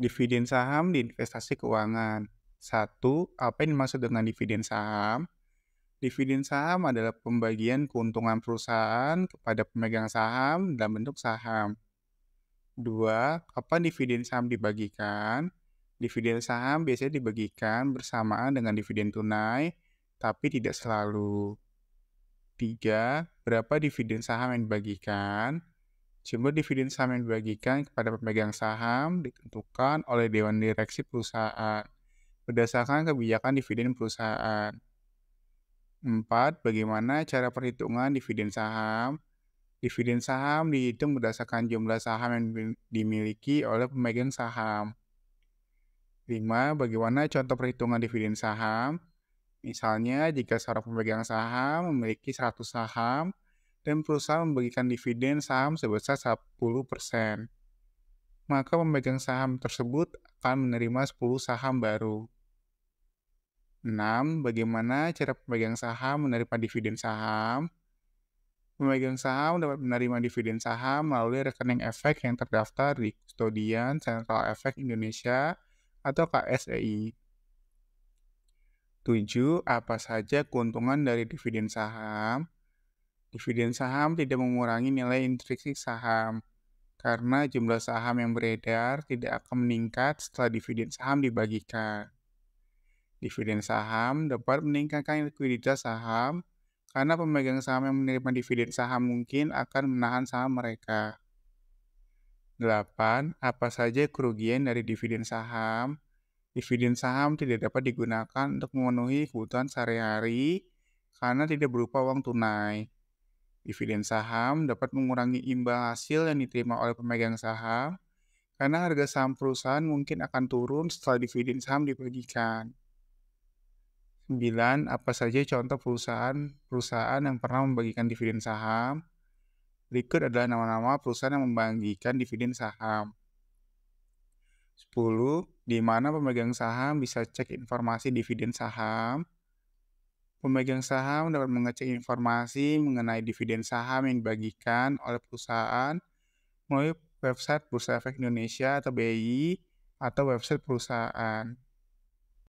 Dividen saham di investasi keuangan. Satu, apa yang dimaksud dengan dividen saham? Dividen saham adalah pembagian keuntungan perusahaan kepada pemegang saham dalam bentuk saham. Dua, kapan dividen saham dibagikan? Dividen saham biasanya dibagikan bersamaan dengan dividen tunai, tapi tidak selalu. Tiga, berapa dividen saham yang dibagikan? Jumlah dividen saham yang dibagikan kepada pemegang saham ditentukan oleh Dewan Direksi Perusahaan berdasarkan kebijakan dividen perusahaan. 4. Bagaimana cara perhitungan dividen saham? Dividen saham dihitung berdasarkan jumlah saham yang dimiliki oleh pemegang saham. 5. Bagaimana contoh perhitungan dividen saham? Misalnya, jika seorang pemegang saham memiliki 100 saham dan perusahaan membagikan dividen saham sebesar 10%, maka pemegang saham tersebut akan menerima 10 saham baru. 6. Bagaimana cara pemegang saham menerima dividen saham? Pemegang saham dapat menerima dividen saham melalui rekening efek yang terdaftar di Kustodian Sentral Efek Indonesia atau KSEI. 7. Apa saja keuntungan dari dividen saham? Dividen saham tidak mengurangi nilai intrinsik saham, karena jumlah saham yang beredar tidak akan meningkat setelah dividen saham dibagikan. Dividen saham dapat meningkatkan likuiditas saham, karena pemegang saham yang menerima dividen saham mungkin akan menahan saham mereka. 8. Apa saja kerugian dari dividen saham? Dividen saham tidak dapat digunakan untuk memenuhi kebutuhan sehari-hari karena tidak berupa uang tunai. Dividen saham dapat mengurangi imbal hasil yang diterima oleh pemegang saham karena harga saham perusahaan mungkin akan turun setelah dividen saham dibagikan. 9. Apa saja contoh perusahaan yang pernah membagikan dividen saham? Berikut adalah nama-nama perusahaan yang membagikan dividen saham. 10. Di mana pemegang saham bisa cek informasi dividen saham? Pemegang saham dapat mengecek informasi mengenai dividen saham yang dibagikan oleh perusahaan melalui website Bursa Efek Indonesia atau BI atau website perusahaan.